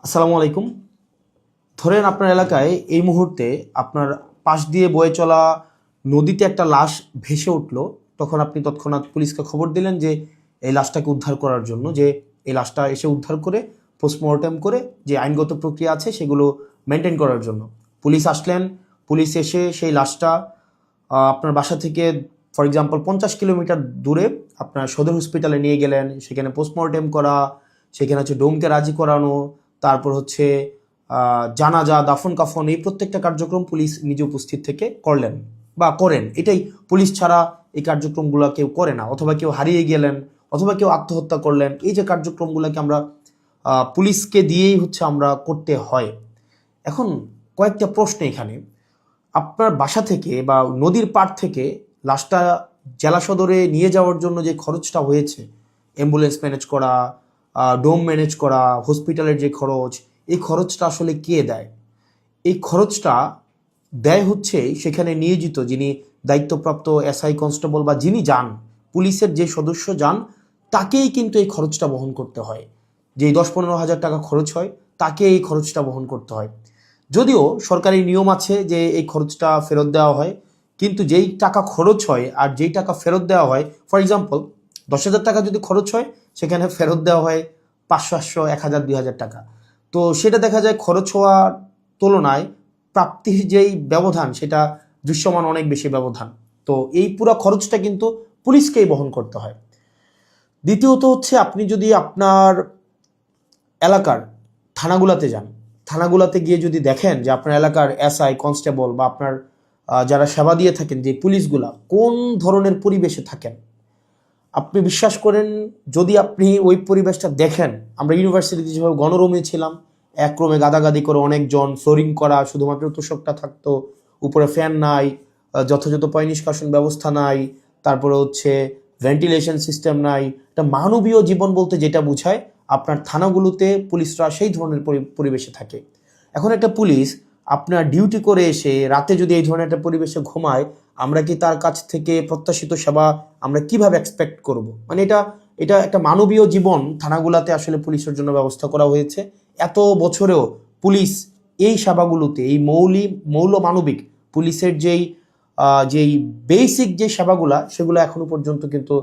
আসসালামু আলাইকুম। ধরেন আপনার এলাকায় এই মুহূর্তে আপনার পাশ দিয়ে বয়ে চলা নদীতে একটা লাশ ভেসে উঠলো। তখন আপনি তৎক্ষণাৎ পুলিশকে খবর দিলেন যে এই লাশটাকে উদ্ধার করার জন্য, যে এই লাশটা এসে উদ্ধার করে পোস্টমর্টেম করে যে আইনগত প্রক্রিয়া আছে সেগুলো মেনটেন করার জন্য পুলিশ আসলেন। পুলিশ এসে সেই লাশটা আপনার বাসা থেকে ফর এক্সাম্পল 50 কিলোমিটার দূরে আপনার সদর হসপিটালে নিয়ে গেলেন। সেখানে পোস্টমর্টেম করা, সেখানে হচ্ছে ডোমকে রাজি করানো, তারপর হচ্ছে জানাজা, দাফন কাফন, এই প্রত্যেকটা কার্যক্রম পুলিশ নিজে উপস্থিত থেকে করলেন বা করেন। এটাই, পুলিশ ছাড়া এই কার্যক্রমগুলো কেউ করে না। অথবা কেউ হারিয়ে গেলেন, অথবা কেউ আত্মহত্যা করলেন, এই যে কার্যক্রমগুলোকে আমরা পুলিশকে দিয়েই হচ্ছে আমরা করতে হয়। এখন কয়েকটা প্রশ্ন এখানে। আপনার বাসা থেকে বা নদীর পাড় থেকে লাশটা জেলা সদরে নিয়ে যাওয়ার জন্য যে খরচটা হয়েছে, অ্যাম্বুলেন্স ম্যানেজ করা, ডোম ম্যানেজ করা, হসপিটালের যে খরচ, এই খরচটা আসলে কে দেয়? এই খরচটা দেয় হচ্ছে সেখানে নিয়োজিত যিনি দায়িত্বপ্রাপ্ত এসআই, কনস্টেবল বা যিনি যান, পুলিশের যে সদস্য যান, তাকেই কিন্তু এই খরচটা বহন করতে হয়। যেই 10-15 হাজার টাকা খরচ হয়, তাকে এই খরচটা বহন করতে হয়। যদিও সরকারি নিয়ম আছে যে এই খরচটা ফেরত দেওয়া হয়, কিন্তু যেই টাকা খরচ হয় আর যেই টাকা ফেরত দেওয়া হয়, ফর এক্সাম্পল 10,000 টাকা যদি খরচ হয়, সেখানে ফেরত দেওয়া হয় 500, 800, 1,000, 2,000 টাকা। তো সেটা দেখা যায় খরচ হওয়ার তুলনায় প্রাপ্তির যেই ব্যবধান, সেটা দৃশ্যমান অনেক বেশি ব্যবধান। তো এই পুরো খরচটা কিন্তু পুলিশকেই বহন করতে হয়। দ্বিতীয়ত হচ্ছে, আপনি যদি আপনার এলাকার থানাগুলাতে যান, থানাগুলাতে গিয়ে যদি দেখেন যে আপনার এলাকার এসআই, কনস্টেবল বা আপনার যারা সেবা দিয়ে থাকেন যে পুলিশগুলা কোন ধরনের পরিবেশে থাকেন, আপনি বিশ্বাস করেন, যদি আপনি ওই পরিবেশটা দেখেন, আমরা ইউনিভার্সিটিতে যেভাবে গণরুমে ছিলাম, এক রুমে গাদাগাদি করে অনেকজন, ফ্লোরিং করা, শুধুমাত্র তোষকটা থাকতো, উপরে ফ্যান নাই, যথাযথ পয় নিষ্কাশন ব্যবস্থা নাই, তারপরে হচ্ছে ভেন্টিলেশন সিস্টেম নাই, একটা মানবীয় জীবন বলতে যেটা বোঝায়, আপনার থানাগুলোতে পুলিশরা সেই ধরনের পরিবেশে থাকে। এখন একটা পুলিশ আপনার ডিউটি করে এসে রাতে যদি এই ধরনের একটা পরিবেশে ঘুমায়, আমরা কি তার কাছ থেকে প্রত্যাশিত সেবা আমরা কিভাবে এক্সপেক্ট করব? মানে এটা এটা একটা মানবীয় জীবন থানাগুলাতে আসলে পুলিশের জন্য ব্যবস্থা করা হয়েছে। এত বছরেও পুলিশ এই সেবাগুলোতে, এই মৌল মানবিক পুলিশের যেই বেসিক যে সেবাগুলা, সেগুলো এখনো পর্যন্ত কিন্তু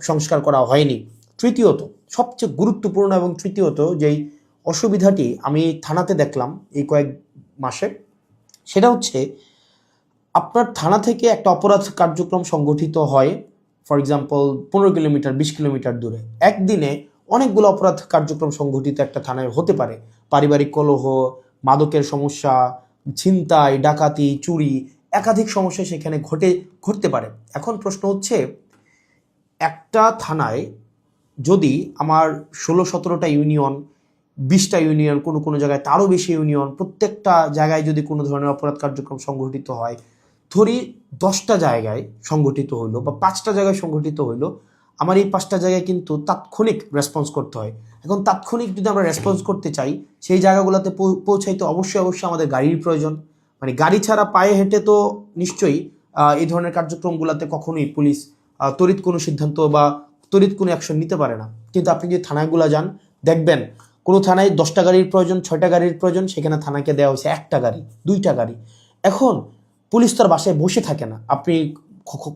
সংস্কার করা হয়নি। তৃতীয়ত, সবচেয়ে গুরুত্বপূর্ণ এবং তৃতীয়ত যেই অসুবিধাটি আমি থানাতে দেখলাম এই কয়েক মাসে, সেটা হচ্ছে আপনার থানা থেকে একটা অপরাধ কার্যক্রম সংগঠিত হয়, ফর এক্সাম্পল 15 কিলোমিটার, 20 কিলোমিটার দূরে। একদিনে অনেকগুলো অপরাধ কার্যক্রম সংগঠিত একটা থানায় হতে পারে। পারিবারিক কলহ, মাদকের সমস্যা, ছিনতাই, ডাকাতি, চুরি, একাধিক সমস্যা সেখানে ঘটতে পারে। এখন প্রশ্ন হচ্ছে, একটা থানায় যদি আমার 16-17টা ইউনিয়ন, 20টা ইউনিয়ন, কোনো কোনো জায়গায় তারও বেশি ইউনিয়ন, প্রত্যেকটা জায়গায় যদি কোনো ধরনের অপরাধ কার্যক্রম সংঘটিত হয়, ধরি 10টা জায়গায় সংঘটিত হইলো বা 5টা জায়গায় সংঘটিত হইলো, আমার এই 5টা জায়গায় কিন্তু তাৎক্ষণিক রেসপন্স করতে হয়। এখন তাৎক্ষণিক যদি আমরা রেসপন্স করতে চাই, সেই জায়গাগুলোতে পৌঁছাইতে অবশ্যই অবশ্যই আমাদের গাড়ির প্রয়োজন। মানে গাড়ি ছাড়া পায়ে হেঁটে তো নিশ্চয়ই এই ধরনের কার্যক্রমগুলোতে কখনোই পুলিশ তড়িৎ কোনো সিদ্ধান্ত বা তড়িৎ কোনো অ্যাকশন নিতে পারে না। কিন্তু আপনি যদি থানাগুলো যান, দেখবেন কোনো থানায় 10টা গাড়ির প্রয়োজন, 6টা গাড়ির প্রয়োজন, সেখানে থানাকে দেওয়া হয়েছে 1টা গাড়ি, 2টা গাড়ি। এখন পুলিশ তার বাসায় বসে থাকে না। আপনি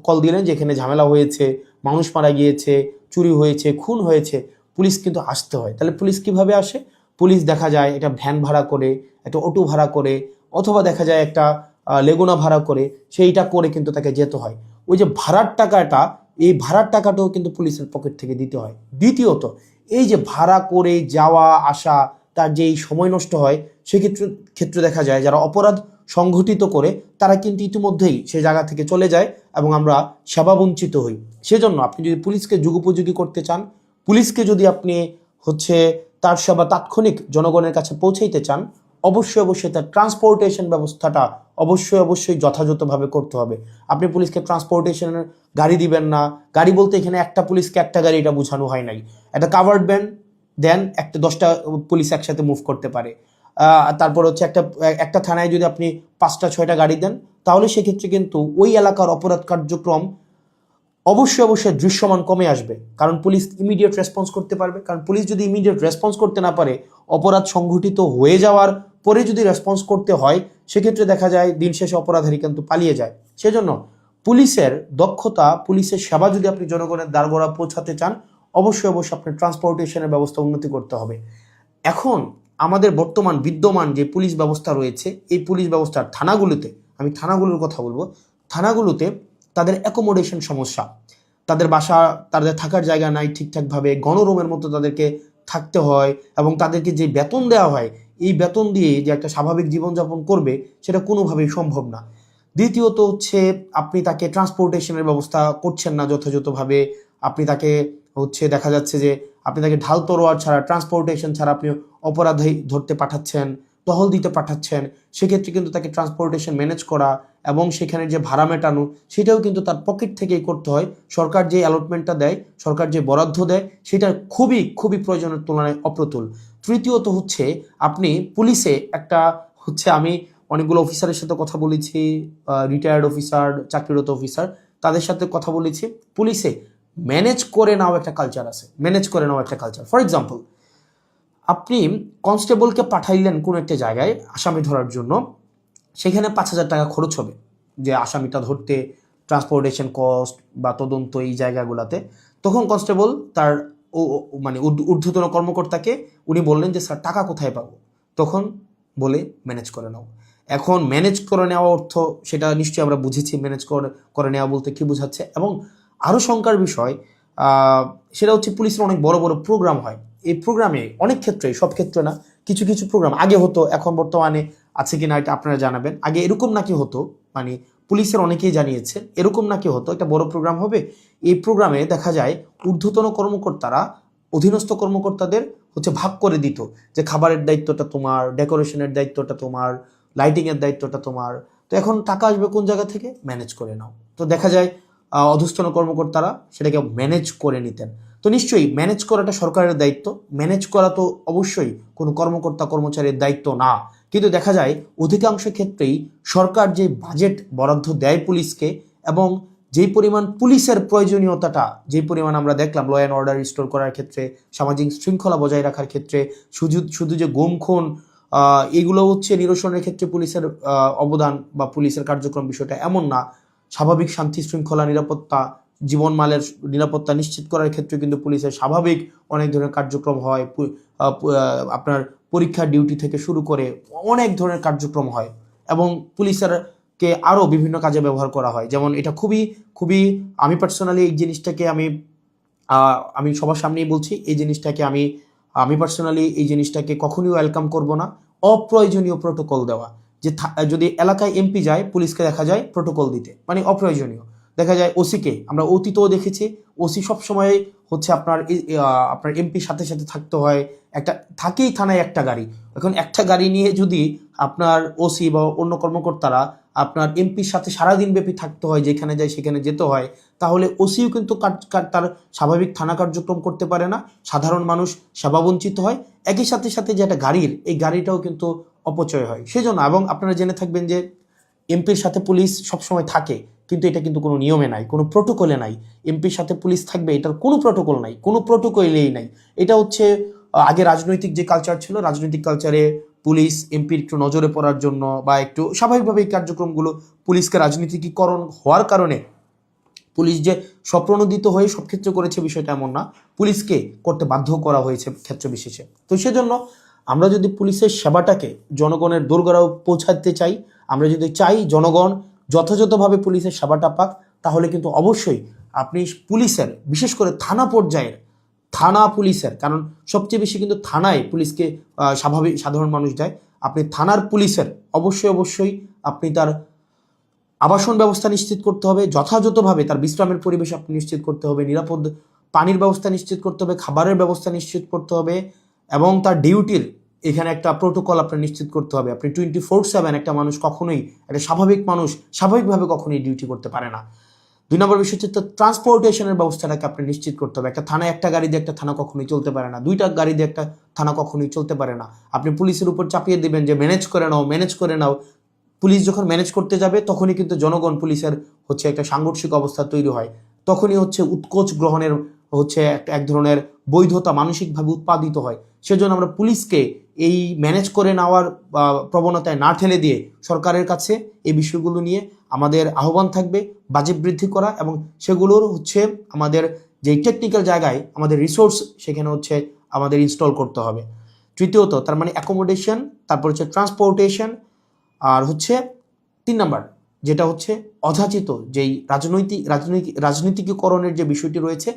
কল দিলেন যে এখানে ঝামেলা হয়েছে, মানুষ মারা গিয়েছে, চুরি হয়েছে, খুন হয়েছে, পুলিশ কিন্তু আসতে হয়। তাহলে পুলিশ কিভাবে আসে? পুলিশ দেখা যায় একটা ভ্যান ভাড়া করে, একটা অটো ভাড়া করে, অথবা দেখা যায় একটা লেগুনা ভাড়া করে, সেইটা করে কিন্তু তাকে যেতে হয়। ওই যে ভাড়ার টাকাটা, এই ভাড়ার টাকাটাও কিন্তু পুলিশের পকেট থেকে দিতে হয়। দ্বিতীয়ত, এই যে ভাড়া করে যাওয়া আসা, তার যে এই সময় নষ্ট হয়, সেক্ষেত্রে দেখা যায় যারা অপরাধ সংঘটিত করে তারা কিন্তু ইতিমধ্যেই সে জায়গা থেকে চলে যায় এবং আমরা সেবা বঞ্চিত হই। সেজন্য আপনি যদি পুলিশকে যুগোপযোগী করতে চান, পুলিশকে যদি আপনি হচ্ছে তার সেবা তাৎক্ষণিক জনগণের কাছে পৌঁছাইতে চান, অবশ্যই অবশ্যই তার ট্রান্সপোর্টেশন ব্যবস্থাটা অবশ্যই অবশ্যই যথাযথভাবে করতে হবে। আপনি পুলিশকে ট্রান্সপোর্টেশনের গাড়ি দিবেন না। গাড়ি বলতে এখানে একটা পুলিশকে একটা গাড়ি, এটা বোঝানো হয় নাই। একটা কাভার্ড ভ্যান দেন, একটা 10টা পুলিশ একসাথে মুভ করতে পারে। তারপর হচ্ছে একটা থানায় যদি আপনি 5টা 6টা গাড়ি দেন, তাহলে সেক্ষেত্রে কিন্তু ওই এলাকার অপরাধ কার্যক্রম অবশ্যই অবশ্যই দৃশ্যমান কমে আসবে। কারণ পুলিশ ইমিডিয়েট রেসপন্স করতে পারবে। কারণ পুলিশ যদি ইমিডিয়েট রেসপন্স করতে না পারে, অপরাধ সংঘটিত হয়ে যাওয়ার পরে যদি রেসপন্স করতে হয়, সেক্ষেত্রে দেখা যায় দিন শেষে অপরাধী কিন্তু পালিয়ে যায়। সেজন্য পুলিশের দক্ষতা, পুলিশের সেবা যদি আপনি জনগণের দ্বারগোড়া পৌঁছাতে চান, অবশ্যই আপনার ট্রান্সপোর্টেশনের ব্যবস্থা উন্নতি করতে হবে। এখন আমাদের বর্তমান বিদ্যমান যে পুলিশ ব্যবস্থা রয়েছে, এই পুলিশ ব্যবস্থার থানাগুলোতে, আমি থানাগুলোর কথা বলবো, থানাগুলোতে তাদের অ্যাকোমোডেশন সমস্যা, তাদের বাসা, তাদের থাকার জায়গা নাই ঠিকঠাকভাবে, গণরুমের মতো তাদেরকে থাকতে হয়, এবং তাদেরকে যে বেতন দেওয়া হয়, এই বেতন দিয়ে যে একটা স্বাভাবিক জীবনযাপন করবে সেটা কোনোভাবেই সম্ভব না। দ্বিতীয়ত হচ্ছে আপনি তাকে ট্রান্সপোর্টেশনের ব্যবস্থা করছেন না যথাযথভাবে। আপনি তাকে দেখা যাচ্ছে যে আপনি তাকে ঢাল তরোয়ার ছাড়া, ট্রান্সপোর্টেশন ছাড়া আপনি অপরাধী ধরতে পাঠাচ্ছেন, টহল দিতে পাঠাচ্ছেন। সেক্ষেত্রে কিন্তু তাকে ট্রান্সপোর্টেশন ম্যানেজ করা এবং সেখানে যে ভাড়া মেটানো, সেটাও কিন্তু তার পকেট থেকেই করতে হয়। সরকার যে অ্যালটমেন্টটা দেয়, সরকার যে বরাদ্দ দেয়, সেটা খুবই খুবই প্রয়োজনের তুলনায় অপ্রতুল। তৃতীয়ত আপনি পুলিশে একটা আমি অনেকগুলো অফিসারের সাথে কথা বলেছি, রিটায়ার্ড অফিসার, চাকরিরত অফিসার, তাদের সাথে কথা বলেছি। পুলিশে ম্যানেজ করে নেওয়া একটা কালচার আছে, ম্যানেজ করে নেওয়া একটা কালচার। ফর এক্সাম্পল, আপনি কনস্টেবলকে পাঠাইলেন কোনো একটা জায়গায় আসামি ধরার জন্য, সেখানে 5,000 টাকা খরচ হবে যে আসামিটা ধরতে, ট্রান্সপোর্টেশন কস্ট বা তদন্ত এই জায়গাগুলোতে। তখন কনস্টেবল তার ঊর্ধ্বতন কর্মকর্তাকে উনি বললেন যে স্যার টাকা কোথায় পাবো? তখন বলে ম্যানেজ করে নাও। এখন ম্যানেজ করে নেওয়া অর্থ সেটা নিশ্চয়ই আমরা বুঝেছি, ম্যানেজ করে নেওয়া বলতে কি বোঝাচ্ছে। এবং আরও শঙ্কার বিষয় সেটা পুলিশের অনেক বড় বড় প্রোগ্রাম হয়। এই প্রোগ্রামে অনেক ক্ষেত্রে, সব ক্ষেত্রে না, কিছু কিছু প্রোগ্রাম আগে হতো, এখন বর্তমানে আছে কিনা এটা আপনারা জানাবেন। আগে এরকম নাকি হতো, পুলিশের অনেকেই জানিয়েছে এরকম নাকি হতো, একটা বড় প্রোগ্রাম হবে, এই প্রোগ্রামে দেখা যায় ঊর্ধ্বতন কর্মকর্তারা অধীনস্থ কর্মকর্তাদের ভাগ করে দিত যে খাবারের দায়িত্বটা তোমার, ডেকোরেশনের দায়িত্বটা তোমার, লাইটিংয়ের দায়িত্বটা তোমার। তো এখন টাকা আসবে কোন জায়গা থেকে? ম্যানেজ করে নাও। তো দেখা যায় অধস্তন কর্মকর্তারা সেটাকে ম্যানেজ করে নিতেন। তো নিশ্চয়ই ম্যানেজ করাটা সরকারের দায়িত্ব, ম্যানেজ করা তো অবশ্যই কোনো কর্মকর্তা কর্মচারীর দায়িত্ব না। কিন্তু দেখা যায় অধিকাংশ ক্ষেত্রেই সরকার যে বাজেট বরাদ্দ দেয় পুলিশকে, এবং যেই পরিমাণ পুলিশের প্রয়োজনীয়তাটা, যেই পরিমাণ আমরা দেখলাম ল অ্যান্ড অর্ডার রিস্টোর করার ক্ষেত্রে, সামাজিক শৃঙ্খলা বজায় রাখার ক্ষেত্রে, শুধু যে গুম খুন এগুলো নিরসনের ক্ষেত্রে পুলিশের অবদান বা পুলিশের কার্যক্রম বিষয়টা এমন না। স্বাভাবিক শান্তি শৃঙ্খলা, নিরাপত্তা, জীবনমালের নিরাপত্তা নিশ্চিত করার ক্ষেত্রে কিন্তু পুলিশের স্বাভাবিক অনেক ধরনের কার্যক্রম হয়। আপনার পরীক্ষার ডিউটি থেকে শুরু করে অনেক ধরনের কার্যক্রম হয়, এবং পুলিশেরকে আরও বিভিন্ন কাজে ব্যবহার করা হয়। যেমন এটা খুবই খুবই, আমি পার্সোনালি এই জিনিসটাকে আমি সবার সামনেই বলছি, এই জিনিসটাকে আমি পার্সোনালি এই জিনিসটাকে কখনোই ওয়েলকাম করব না। অপ্রয়োজনীয় প্রোটোকল দেওয়া, যে যদি এলাকায় এমপি যায়, পুলিশকে দেখা যায় প্রোটোকল দিতে, অপ্রয়োজনীয়। দেখা যায় ওসিকে আমরা অতীতেও দেখেছি, ওসি সবসময় আপনার এমপির সাথে সাথে থাকতে হয়, থাকেই থানায় একটা গাড়ি। এখন একটা গাড়ি নিয়ে যদি আপনার ওসি বা অন্য কর্মকর্তারা আপনার এমপির সাথে সারাদিন ব্যাপী থাকতে হয়, যেখানে যায় সেখানে যেতে হয়, তাহলে ওসিও কিন্তু তার স্বাভাবিক থানা কার্যক্রম করতে পারে না, সাধারণ মানুষ সেবাবঞ্চিত হয়। একই সাথে সাথে যে একটা গাড়ির, এই গাড়িটাও কিন্তু অপচয় হয়। সেজন্য, এবং আপনারা জেনে থাকবেন যে এমপির সাথে পুলিশ সবসময় থাকে, কিন্তু এটা কিন্তু কোনো নিয়মে নাই, কোনো প্রোটোকলে নাই। এমপির সাথে পুলিশ থাকবে, এটার কোনো প্রোটোকল নাই, কোনো প্রোটোকলেই নাই। এটা আগে রাজনৈতিক যে কালচার ছিল, রাজনৈতিক কালচারে পুলিশ এমপির একটু নজরে পড়ার জন্য বা একটু স্বাভাবিকভাবে এই কার্যক্রমগুলো, পুলিশকে রাজনীতিকীকরণ হওয়ার কারণে পুলিশ যে স্বপ্রণোদিত হয়ে সব ক্ষেত্রে করেছে বিষয়টা এমন না, পুলিশকে করতে বাধ্য করা হয়েছে ক্ষেত্র বিশেষে। তো সেজন্য আমরা যদি পুলিশের সেবাটাকে জনগণের দোরগোড়ায় পৌঁছাতে চাই, আমরা যদি চাই জনগণ যথাযথভাবে পুলিশের সেবাটা পাক, তাহলে কিন্তু অবশ্যই আপনি পুলিশের, বিশেষ করে থানা পর্যায়ের থানা পুলিশের, কারণ সবচেয়ে বেশি কিন্তু থানায় পুলিশকে সাধারণ মানুষ যায়, আপনি থানার পুলিশের অবশ্যই আপনি তার আবাসন ব্যবস্থা নিশ্চিত করতে হবে, যথাযথভাবে তার বিশ্রামের পরিবেশ আপনি নিশ্চিত করতে হবে, নিরাপদ পানির ব্যবস্থা নিশ্চিত করতে হবে, খাবারের ব্যবস্থা নিশ্চিত করতে হবে, এবং তার ডিউটির এখানে একটা প্রোটোকল আপনার নিশ্চিত করতে হবে। আপনি 24/7 একটা মানুষ কখনোই, একটা স্বাভাবিক মানুষ স্বাভাবিকভাবে কখনোই ডিউটি করতে পারে না। 2 নম্বর বিষয় ট্রান্সপোর্টেশনের ব্যবস্থাটাকে আপনি নিশ্চিত করতে হবে। একটা থানায় একটা গাড়ি দিয়ে একটা থানা কখনোই চলতে পারে না, 2টা গাড়ি দিয়ে একটা থানা কখনোই চলতে পারে না। আপনি পুলিশের উপর চাপিয়ে দেবেন যে ম্যানেজ করে নাও। পুলিশ যখন ম্যানেজ করতে যাবে, তখনই কিন্তু জনগণ পুলিশের একটা সাংঘর্ষিক অবস্থা তৈরি হয়, তখনই উৎকোচ গ্রহণের এক ধরনের বৈধতা মানসিকভাবে উৎপাদিত হয়। সেজন্য আমরা পুলিশকে এই ম্যানেজ করে নেওয়ার প্রবণতায় না ঠেলে দিয়ে সরকারের কাছে এই বিষয়গুলো নিয়ে আমাদের আহ্বান থাকবে বাজেট বৃদ্ধি করা, এবং সেগুলোর হচ্ছে আমাদের যেই টেকনিক্যাল জায়গায় আমাদের রিসোর্স সেখানে হচ্ছে আমাদের ইনস্টল করতে হবে। তৃতীয়ত তার মানে অ্যাকোমোডেশন, তারপর হচ্ছে ট্রান্সপোর্টেশন, আর হচ্ছে 3 নাম্বার যেটা হচ্ছে অযাচিত যেই রাজনীতিকীকরণের যে বিষয়টি রয়েছে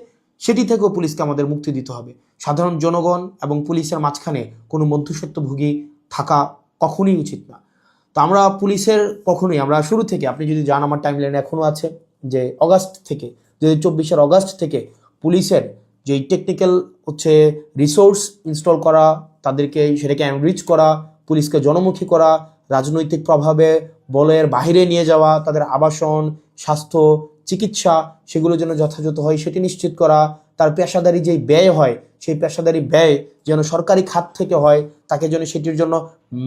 সেটি থেকেও পুলিশকে আমাদের মুক্তি দিতে হবে। সাধারণ জনগণ এবং পুলিশের মাঝখানে কোনো মধ্যস্বত্বভোগী থাকা কখনোই উচিত না। তো আমরা পুলিশের কখনোই, আমরা শুরু থেকে, আপনি যদি যান আমার টাইমলাইনে এখনও আছে যে অগাস্ট থেকে 2024 অগাস্ট থেকে পুলিশের যেই টেকনিক্যাল হচ্ছে রিসোর্স ইনস্টল করা, তাদেরকে সেটাকে এনরিচ করা, পুলিশকে জনমুখী করা, রাজনৈতিক প্রভাবে বলের বাহিরে নিয়ে যাওয়া, তাদের আবাসন, স্বাস্থ্য, চিকিৎসা সেগুলো যেন যথাযথ হয় সেটি নিশ্চিত করা, তার পেশাদারি যেই ব্যয় হয় সেই পেশাদারি ব্যয় যেন সরকারি খাত থেকে হয়, তাকে যেন সেটির জন্য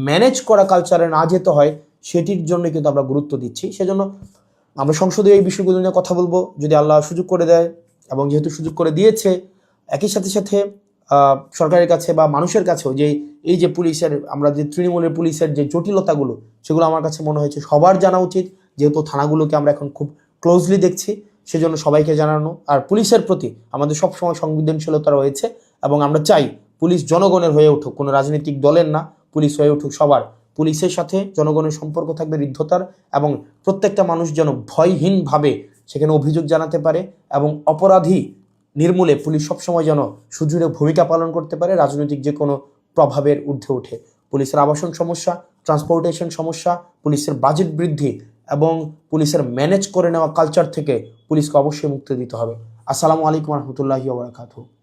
ম্যানেজ করা কালচারে না যেতে হয়, সেটির জন্য কিন্তু আমরা গুরুত্ব দিচ্ছি। সেজন্য আমরা সংসদে এই বিষয়গুলো নিয়ে কথা বলবো যদি আল্লাহ সুযোগ করে দেয়, এবং যেহেতু সুযোগ করে দিয়েছে একই সাথে সাথে সরকারের কাছে বা মানুষের কাছেও যে এই যে পুলিশের, আমরা যে তৃণমূলের পুলিশের যে জটিলতাগুলো সেগুলো আমার কাছে মনে হয়েছে সবার জানা উচিত, যেহেতু থানাগুলোকে আমরা এখন খুব ক্লোজলি দেখছি, সেজন্য সবাইকে জানানো। আর পুলিশের প্রতি আমাদের সবসময় সংবেদনশীলতা রয়েছে, এবং আমরা চাই পুলিশ জনগণের হয়ে উঠুক, কোনো রাজনৈতিক দলের না, পুলিশ হয়ে উঠুক সবার। পুলিশের সাথে জনগণের সম্পর্ক থাকবে হৃদ্যতার, এবং প্রত্যেকটা মানুষ যেন ভয়হীনভাবে সেখানে অভিযোগ জানাতে পারে, এবং অপরাধী নির্মূলে পুলিশ সবসময় যেন সুদৃঢ় ভূমিকা পালন করতে পারে রাজনৈতিক যে কোনো প্রভাবের ঊর্ধ্বে উঠে। পুলিশের আবাসন সমস্যা, ট্রান্সপোর্টেশন সমস্যা, পুলিশের বাজেট বৃদ্ধি এবং পুলিশের ম্যানেজ করে নেওয়া কালচার থেকে পুলিশকে অবশ্যই মুক্তি দিতে হবে। আসসালামু আলাইকুম রহমতুল্লাহি ওয়া বারাকাতুহু।